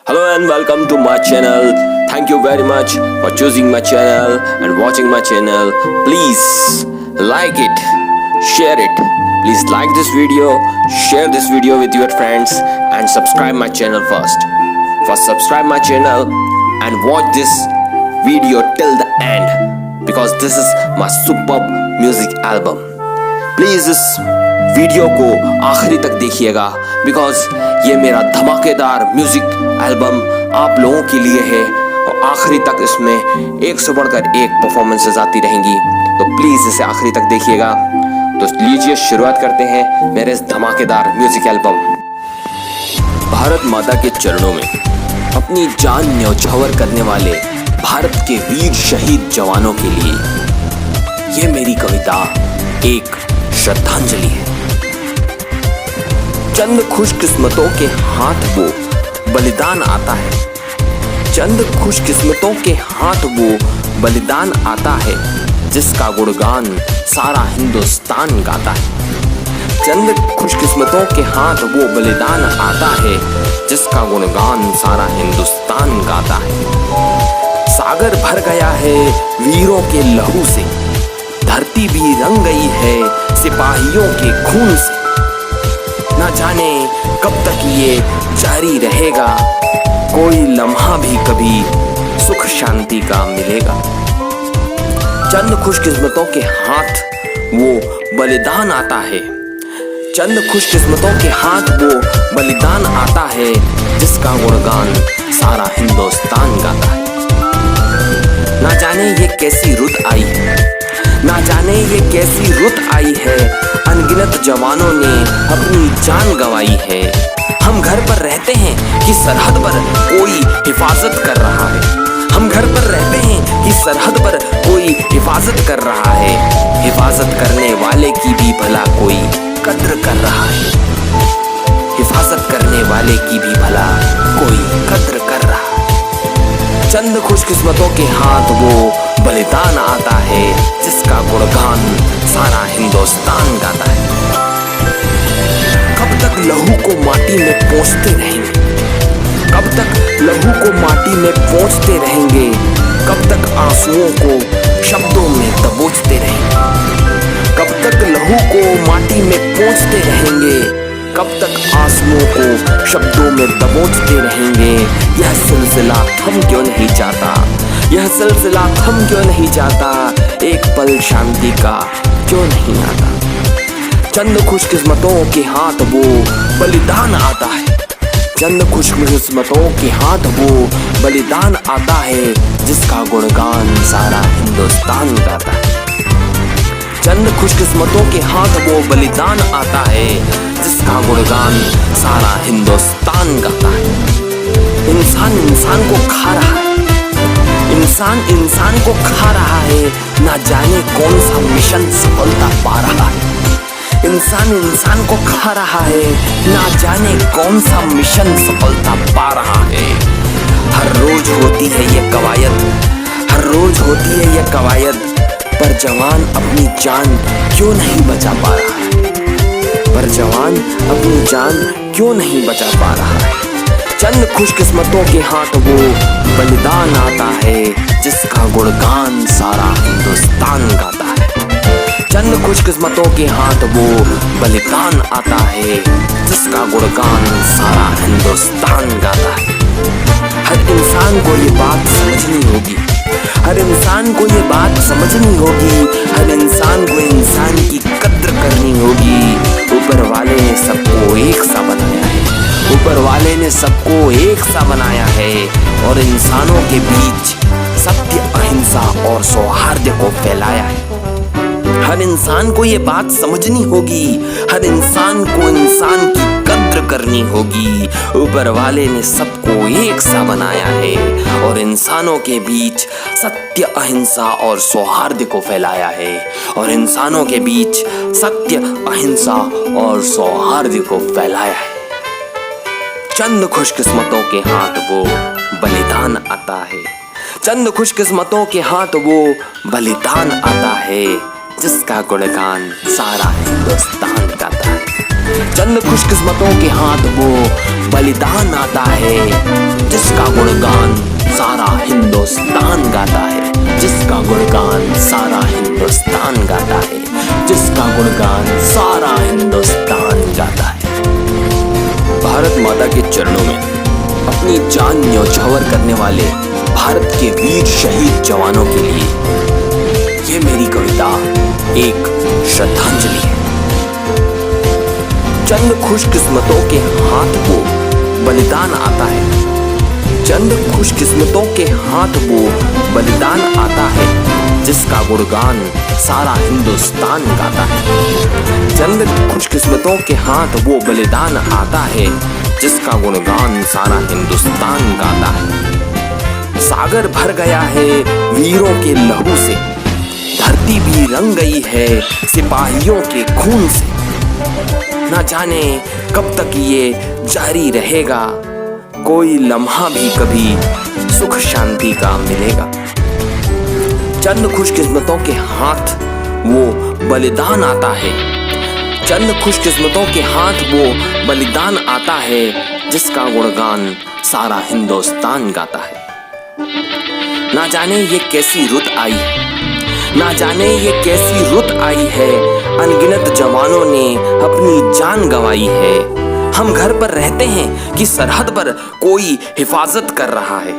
Hello and welcome to my channel. Thank you very much for choosing my channel and watching my channel. Please like it, share it. Please like this video, share this video with your friends and subscribe my channel first. First subscribe my channel and watch this video till the end because this is my superb music album. Please इस video को आखिरी तक देखिएगा because ये मेरा धमाकेदार music album आप लोगों के लिए है और आखिरी तक इसमें एक से बढ़कर एक परफॉर्मेंसेस आती रहेंगी, तो प्लीज इसे आखिरी तक देखिएगा। तो लीजिए शुरुआत करते हैं मेरे इस धमाकेदार म्यूजिक एल्बम। भारत माता के चरणों में अपनी जान न्यौछावर करने वाले भारत के वीर शहीद जवानों के लिए ये मेरी कविता एक श्रद्धांजलि है। चंद खुशकिस्मतों के हाथ वो बलिदान आता है, चंद खुशकिस्मतों के हाथ वो बलिदान आता है जिसका गुणगान सारा हिंदुस्तान गाता है। चंद खुशकिस्मतों के हाथ वो बलिदान आता है जिसका गुणगान सारा हिंदुस्तान गाता है। सागर भर गया है वीरों के लहू से, धरती भी रंग गई है सिपाहियों के खून से। ना जाने कब तक ये जारी रहेगा, कोई लम्हा भी कभी सुख शांति का मिलेगा। चंद खुशकिस्मतों के हाथ वो बलिदान आता है, चंद खुशकिस्मतों के हाथ वो बलिदान आता है जिसका गुणगान सारा हिंदुस्तान गाता है। ना जाने ये कैसी रुत आई है, ना जाने ये कैसी रुत आई है, अनगिनत जवानों ने अपनी जान गंवाई है। हम घर पर रहते हैं कि सरहद पर कोई हिफाजत कर रहा है, हम घर पर रहते हैं कि सरहद पर कोई हिफाजत कर रहा है। हिफाजत करने वाले की भी भला कोई कद्र कर रहा है, हिफाजत करने वाले की भी भला कोई कद्र कर रहा है। चंद खुशकिस्मतों के हाथ वो बलिदान आता है जिसका गुणगान सारा हिंदुस्तान गाता है। कब तक लहू को माटी में पोंछते रहेंगे, कब तक लहू को माटी में पोंछते रहेंगे, कब तक आंसुओं को शब्दों में दबोचते रहेंगे, कब तक लहू को माटी में पोंछते रहेंगे, कब तक आंसुओं को शब्दों में दबोचते रहेंगे। यह सिलसिला थम क्यों नहीं जाता, यह सिलसिला थम क्यों नहीं जाता, एक पल शांति का क्यों नहीं आता। चंद खुशकिस्मतों के हाथ वो बलिदान आता है, चंद खुशकिस्मतों के हाथ वो बलिदान आता है जिसका गुणगान सारा हिंदुस्तान गाता है। चंद खुशकिस्मतों के हाथ वो बलिदान आता है जिसका गुणगान सारा हिंदुस्तान गाता है। इंसान इंसान को खा रहा है, इंसान इंसान को खा रहा है, ना जाने कौन सा मिशन सफलता पा रहा है। इंसान इंसान को खा रहा है, ना जाने कौन सा मिशन सफलता पा रहा है। हर रोज होती है ये कवायद, हर रोज होती है ये कवायद, पर जवान अपनी जान क्यों नहीं बचा पा रहा है, पर जवान अपनी जान क्यों नहीं बचा पा रहा है। चंद खुशकिस्मतों के हाथ वो बलिदान आता है जिसका गुणगान सारा हिंदुस्तान गाता है। चंद खुशकिस्मतों के हाथ वो बलिदान आता है जिसका गुणगान सारा हिंदुस्तान गाता है। हर इंसान को ये बात समझनी होगी, हर इंसान को ये बात समझनी होगी, हर इंसान को इंसान की कद्र करनी होगी। ऊपर वाले ने सबको एक सा बनाया है, ऊपर वाले ने सबको एक सा बनाया है और इंसानों के बीच सत्य, अहिंसा और सौहार्द को फैलाया है। हर इंसान को ये बात समझनी होगी, हर इंसान को इंसान की कद्र करनी होगी। ऊपर वाले ने सबको एक सा बनाया है और इंसानों के बीच सत्य, अहिंसा और सौहार्द को फैलाया है, और इंसानों के बीच सत्य, अहिंसा और सौहार्द को फैलाया है। चंद खुशकिस्मतों के हाथ वो बलिदान आता है, चंद खुशकिस्मतों के हाथ वो बलिदान आता है जिसका गुणगान सारा हिंदुस्तान गाता है। चंद खुशकिस्मतों के हाथ वो बलिदान आता है जिस जिसका गुणगान सारा हिंदुस्तान गाता है, जिसका गुणगान सारा हिंदुस्तान गाता है, जिसका गुणगान सारा हिंदुस्तान गाता है। भारत माता के चरणों में अपनी जान न्यौछावर करने वाले भारत के वीर शहीद जवानों के लिए ये मेरी कविता एक श्रद्धांजलि है। चंद खुशकिस्मतों के हाथ वो बलिदान आता है, चंद खुशकिस्मतों के हाथ वो बलिदान आता है, जिसका गुणगान सारा हिंदुस्तान गाता है। चंद खुशकिस्मतों के हाथ वो बलिदान आता है, जिसका गुणगान सारा हिंदुस्तान गाता है। सागर भर गया है वीरों के लहू से, धरती भी रंग गई है सिपाहियों के खून से। ना जाने कब तक ये जारी रहेगा, कोई लम्हा भी कभी सुख शांति का मिलेगा। चंद खुशकिस्मतों के हाथ वो बलिदान आता है, चंद खुशकिस्मतों के हाथ वो बलिदान आता है, जिसका गुणगान सारा हिंदुस्तान गाता है। ना जाने ये कैसी रुत आई है, ना जाने ये कैसी रुत आई है, अनगिनत जवानों ने अपनी जान गंवाई है। हम घर पर रहते हैं कि सरहद पर कोई हिफाजत कर रहा है,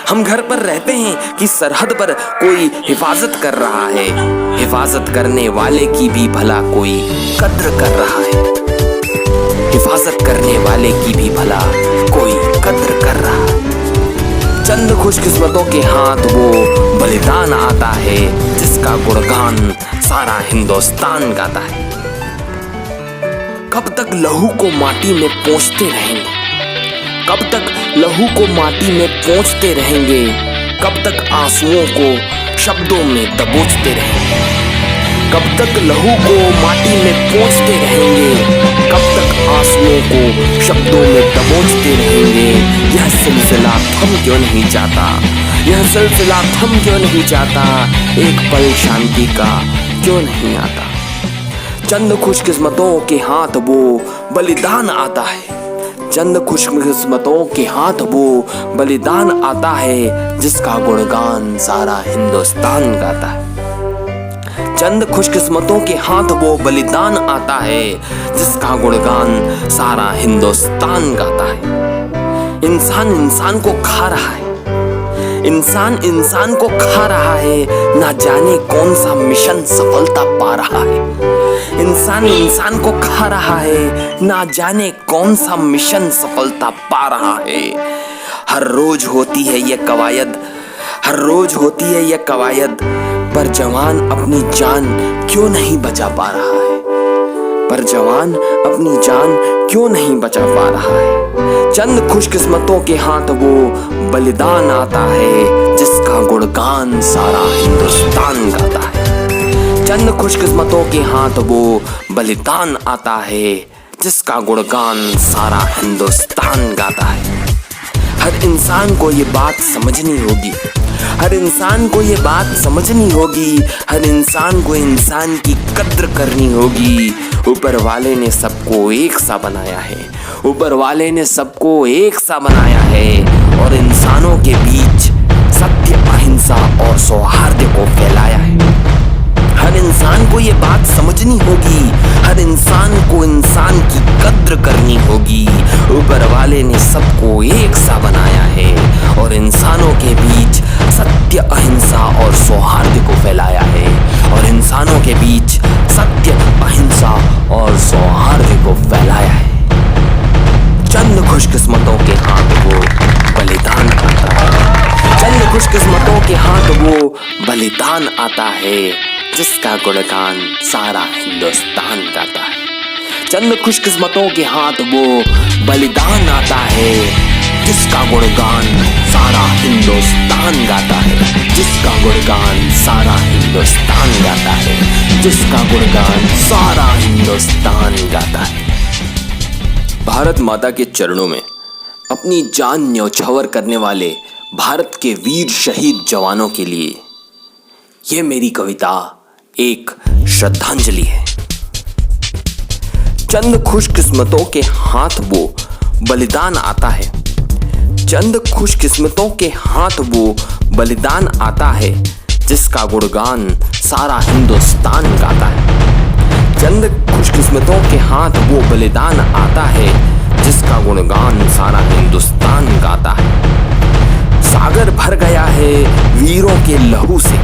हम घर पर रहते हैं कि सरहद पर कोई हिफाजत कर रहा है। हिफाजत करने वाले की भी भला कोई कद्र कर रहा है, हिफाजत करने वाले की भी भला कोई कद्र कर रहा है। चंद खुशकिस्मतों के हाथ वो बलिदान आता है, जिसका गुणगान सारा हिंदुस्तान गाता है। कब तक लहू को माटी में पोंछते रहेंगे, कब तक लहू को माटी में पोंछते रहेंगे, कब तक आंसुओं को शब्दों में दबोचते रहेंगे। कब तक लहू को माटी में पोंछते रहेंगे, कब तक आंसुओं को शब्दों में दबोचते रहेंगे। यह सिलसिला थम क्यों नहीं जाता, यह सिलसिला थम क्यों नहीं जाता, एक पल शांति का क्यों नहीं आता। चंद खुशकिस्मतों के हाथ वो बलिदान आता है, चंद खुशकिस्मतों के हाथ वो बलिदान आता है, जिसका गुणगान सारा हिंदुस्तान गाता है। चंद खुशकिस्मतों के हाथ वो बलिदान आता है, जिसका गुणगान सारा हिंदुस्तान गाता है। इंसान इंसान को खा रहा है, इंसान इंसान को खा रहा है, ना जाने कौन सा मिशन सफलता पा रहा है। इंसान इंसान को खा रहा है, ना जाने कौन सा मिशन सफलता पा रहा है। हर रोज होती है ये कवायद, हर रोज होती है ये कवायद, पर जवान अपनी जान क्यों नहीं बचा पा रहा है, पर जवान अपनी जान क्यों नहीं बचा पा रहा है। चंद खुशकिस्मतों के हाथ वो बलिदान आता है, जिसका गुणगान सारा हिंदुस्तान गाता है। चंद खुशकिस्मतों के हाथ वो बलिदान आता है, जिसका गुणगान सारा हिंदुस्तान गाता है। हर इंसान को ये बात समझनी होगी, हर इंसान को ये बात समझनी होगी, हर इंसान को इंसान की कद्र करनी होगी। ऊपर वाले ने सबको एक सा बनाया है, ऊपर वाले ने सबको एक सा बनाया है, और इंसानों के बीच सत्य, अहिंसा और सौहार्द को फैलाया है। हर इंसान को ये बात समझनी होगी, हर इंसान को इंसान की कद्र करनी होगी। ऊपर वाले ने सबको एक सा बनाया है, और इंसानों के बीच सत्य, अहिंसा और सौहार्द को फैलाया है, और इंसानों के बीच सत्य, अहिंसा और सौहार्द को फैलाया है। चंद खुशकिस्मतों के हाथ वो बलिदान आता है, चंद खुशकिस्मतों के हाथ वो बलिदान आता है, जिसका गुणगान सारा हिंदुस्तान गाता है। चंद खुशकिस्मतों के हाथ वो बलिदान आता है, जिसका गुणगान सारा हिंदुस्तान गाता है, जिसका गुणगान सारा हिंदुस्तान गाता है, जिसका गुणगान सारा हिंदुस्तान गाता है। भारत माता के चरणों में अपनी जान न्यौछावर करने वाले भारत के वीर शहीद जवानों के लिए ये मेरी कविता एक श्रद्धांजलि है। चंद खुशकिस्मतों के हाथ वो बलिदान आता है, चंद खुशकिस्मतों के हाथ वो बलिदान आता है जिसका गुणगान सारा हिंदुस्तान गाता है। चंद खुशकिस्मतों के हाथ वो बलिदान आता है जिसका गुणगान सारा हिंदुस्तान गाता है। सागर भर गया है वीरों के लहू से,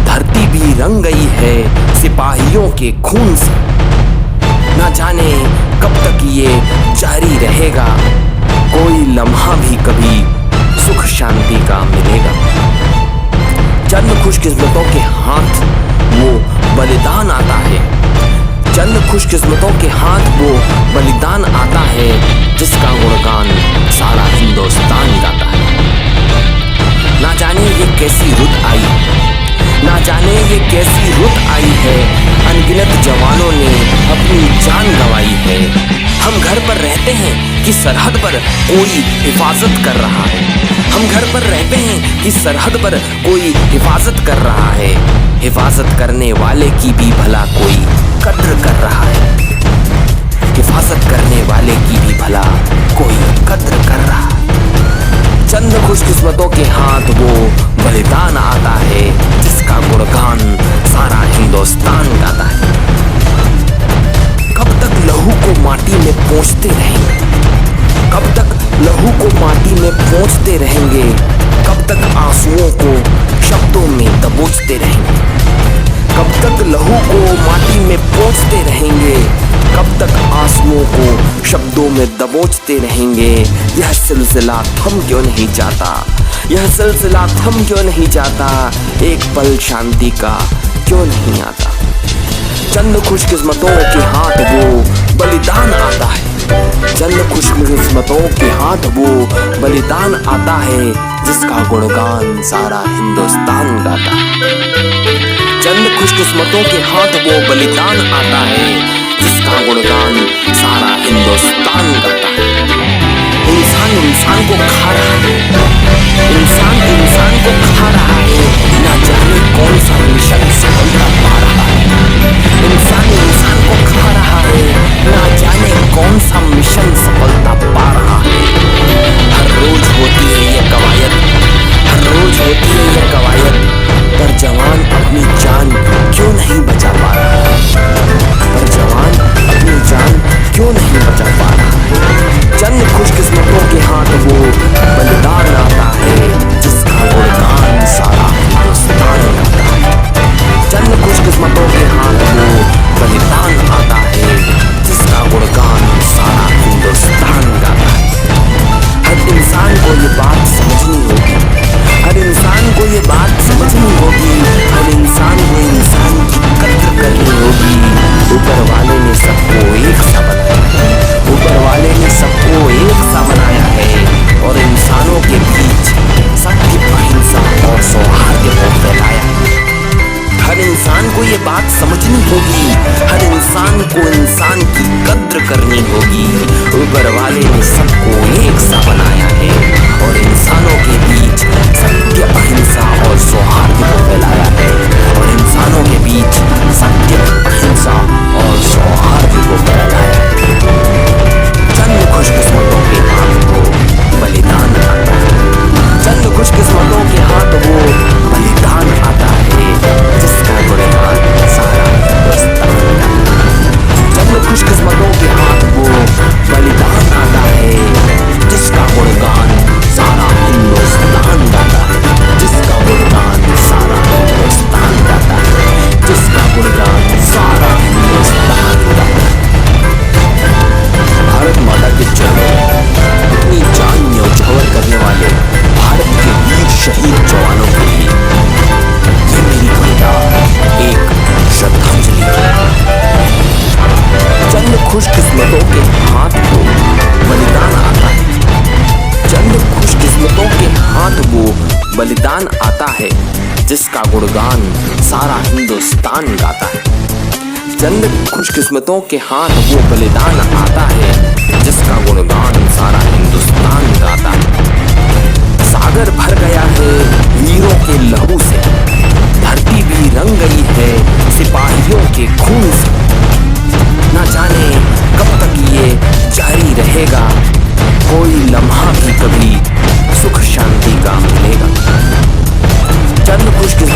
धरती भी रंग गई है सिपाहियों के खून से। ना जाने कब तक ये जारी रहेगा, कोई लम्हा भी कभी सुख शांति का मिलेगा। चंद खुशकिस्मतों के हाथ वो बलिदान आता है, चंद खुशकिस्मतों के हाथ वो बलिदान आता है जिसका गुणगान सारा हिंदुस्तान गाता है। ना जाने ये कैसी रुत आई, ना जाने ये कैसी रुत आई है, अनगिनत जवानों ने अपनी जान गंवाई है। हम घर पर रहते हैं कि सरहद पर कोई हिफाजत कर रहा है, हम घर पर रहते हैं कि सरहद पर कोई हिफाजत कर रहा है। हिफाजत करने वाले की भी भला कोई कद्र कर रहा है, हिफाजत करने वाले की भी भला कोई कद्र कर रहा है। चंद खुशकिस्मतों के हाथ वो बलिदान आता है जिसका गुणगान सारा हिंदुस्तान गाता है। कब तक लहू को माटी में पोंछते रहेंगे, कब तक लहू को माटी में पोंछते रहेंगे, कब तक आंसुओं को शब्दों में दबोचते रहेंगे, कब तक लहू को माटी में पोंछते रहेंगे, कब तक आंसुओं को शब्दों में दबोचते रहेंगे। यह सिलसिला थम क्यों नहीं जाता, यह सिलसिला थम क्यों नहीं जाता, एक पल शांति का क्यों नहीं आता। चंद खुशकिस्मतों के हाथ वो बलिदान आता है, चंद खुशकिस्मतों के हाथ वो बलिदान आता है जिसका गुणगान सारा हिंदुस्तान गाता है। चंद खुशकिस्मतों के हाथ वो बलिदान आता है जिसका गुणगान सारा हिंदुस्तान गाता है। इंसान इंसान को खा रहा है, इंसान इंसान को खा रहा है, ना जाने कौन सा मिशन सफलता पा रहा है। इंसान इंसान को खा रहा है, ना जाने कौन सा मिशन सफलता पा रहा है। हर रोज होती है ये कवायद, हर रोज होती है ये कवायद, पर जवान अपनी जान क्यों नहीं बचा पा रहा है, पर जवान अपनी जान क्यों नहीं बचा पा रहा है। चंद खुशकिस्मतों के हाथ वो बलिदान आता है जिसका गुणगान सारा हिंदुस्तान गाता है। चंद खुशकिस्मतों के हाथ वो बलिदान आता है जिसका गुणगान सारा हिंदुस्तान गाता है। हर इंसान को ये बात समझनी होगी, हर इंसान को ये बात समझनी होगी, हर इंसान को इंसान की कद्र करनी होगी। ऊपर वाले ने सबको एक सा बनाया है, ऊपर वाले ने सबको एक सा बनाया है, और इंसानों के बीच सत्य, अहिंसा और सौहार्द को फैलाया है। हर इंसान को ये बात समझनी होगी, हर इंसान को इंसान की कद्र करनी होगी। ऊपर वाले ने सबको एक सा बनाया है, और इंसानों के बीच सत्य, अहिंसा और सौहार्द को फैलाया है, और इंसानों के बीच सत्य, अहिंसा और सौहार्द को फैलाया है। चंद खुशकिस्मतों के हाथ वो बलिदान आता है, चंद खुशकिस्मतों के हाथ वो बलिदान आता है जिसका गुणगान सारा हिंदुस्तान गाता है। चंद खुशकिस्मतों के हाथ वो बलिदान आता है जिसका गुणगान सारा हिंदुस्तान गाता है, जिसका गुणगान सारा हिंदुस्तान गाता है, जिसका गुणगान सारा हिंदुस्तान गाता है। भारत माता के चरणों अपनी जान न्यौछावर करने वाले भारत के वीर शहीद जवानों के लिए ये मेरी कविता एक श्रद्धांजलि है। चंद खुशकिस्मतों के हाथ को बलिदान आता है, चंद खुशकिस्मतों के हाथ वो बलिदान आता है जिसका गुणगान सारा हिंदुस्तान गाता है। चंद खुशकिस्मतों के हाथ वो बलिदान आता है जिसका गुणगान सारा हिंदुस्तान गाता है। सागर भर गया है वीरों के लहू से, धरती भी रंग गई है सिपाहियों के खून से। ना जाने कब तक ये जारी रहेगा, कोई लम्हा भी कभी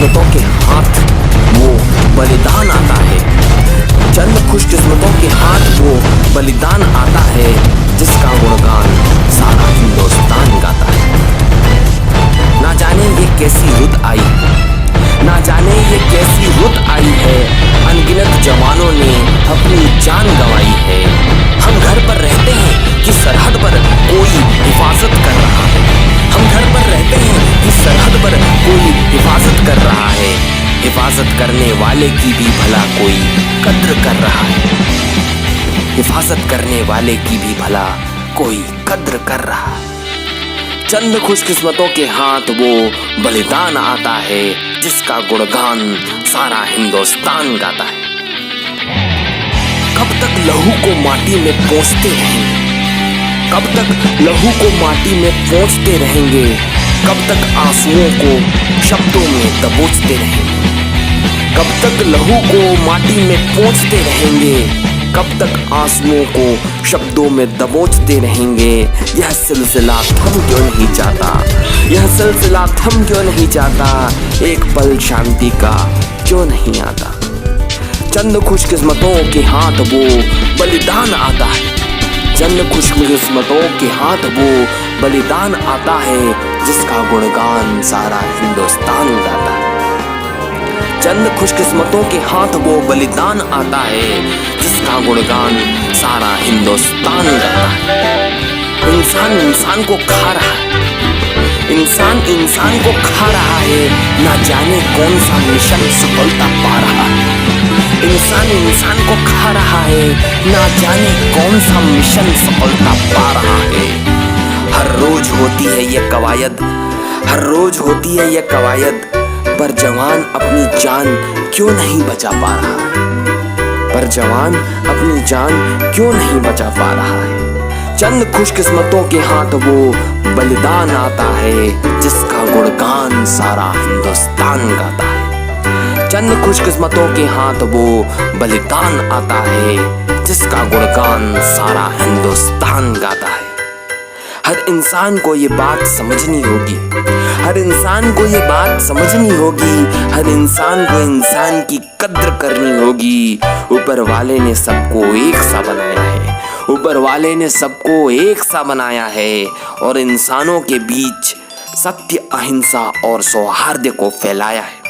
खुशकिस्मतों के हाथ वो बलिदान आता है। चंद खुशकिस्मतों के हाथ वो बलिदान आता है जिसका गुणगान सारा हिंदुस्तान गाता है। ना जाने ये कैसी रुत आई, ना जाने ये कैसी रुत आई है, अनगिनत जवानों ने अपनी जान गंवाई है। हम घर पर रहते हैं कि सरहद पर कोई हिफाजत कर रहा है, हम घर पर रहते हैं कि सरहद पर कोई हिफाजत कर रहा है। हिफाजत करने वाले की भी भला कोई कद्र कर रहा है, हिफाजत करने वाले की भी भला कोई कद्र कर रहा है। चंद खुशकिस्मतों के हाथ वो बलिदान आता है जिसका गुणगान सारा हिंदुस्तान गाता है। कब तक लहू को माटी में पोंछते रहेंगे, कब तक लहू को माटी में पोंछते रहेंगे, कब तक आंसुओं को शब्दों में दबोचते रहेंगे, कब तक लहू को माटी में पोंछते रहेंगे, कब तक आंसुओं को शब्दों में दबोचते रहेंगे। यह सिलसिला थम क्यों नहीं जाता, यह सिलसिला थम क्यों नहीं जाता, एक पल शांति का क्यों नहीं आता। चंद खुशकिस्मतों के हाथ वो बलिदान आता है, चंद खुशकिस्मतों के हाथ वो बलिदान आता है जिसका गुणगान सारा हिंदुस्तान गाता है। चंद खुशकिस्मतों के हाथ वो बलिदान आता है जिसका गुणगान सारा हिंदुस्तान गाता है। इंसान इंसान को खा रहा है, इंसान इंसान को खा रहा है, ना जाने कौन सा मिशन सफलता पा रहा है। इंसान इंसान को खा रहा है, ना जाने कौन सा मिशन सफलता पा रहा है। हर रोज होती है ये कवायद, हर रोज होती है ये कवायद, पर जवान अपनी जान क्यों नहीं बचा पा रहा है, पर जवान अपनी जान क्यों नहीं बचा पा रहा है। चंद खुशकिस्मतों के हाथ वो बलिदान आता है जिसका गुणगान सारा हिंदुस्तान गाता है। चंद खुशकिस्मतों के हाथ वो बलिदान आता है जिसका गुणगान सारा हिंदुस्तान गाता है। हर इंसान को ये बात समझनी होगी, हर इंसान को ये बात समझनी होगी, हर इंसान को इंसान की कद्र करनी होगी। ऊपर वाले ने सबको एक सा बनाया है, ऊपर वाले ने सबको एक सा बनाया है और इंसानों के बीच सत्य, अहिंसा और सौहार्द को फैलाया है।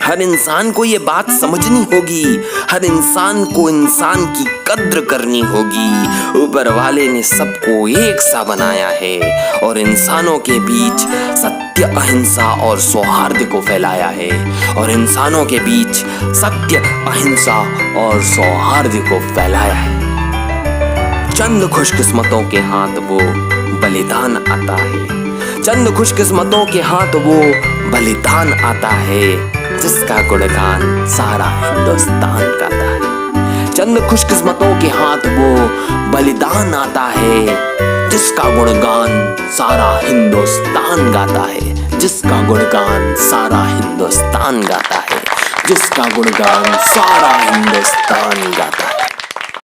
हर इंसान को ये बात समझनी होगी, हर इंसान को इंसान की कद्र करनी होगी। ऊपर वाले ने सबको एक सा बनाया है और इंसानों के बीच सत्य, अहिंसा और सौहार्द को फैलाया है, और इंसानों के बीच सत्य, अहिंसा और सौहार्द को फैलाया है। चंद खुशकिस्मतों के हाथ वो बलिदान आता है, चंद खुशकिस्मतों के हाथ वो बलिदान आता है जिसका गुणगान सारा हिंदुस्तान गाता है। चंद खुशकिस्मतों के हाथ वो बलिदान आता है जिसका गुणगान सारा हिंदुस्तान गाता है, जिसका गुणगान सारा हिंदुस्तान गाता है, जिसका गुणगान सारा हिंदुस्तान गाता है।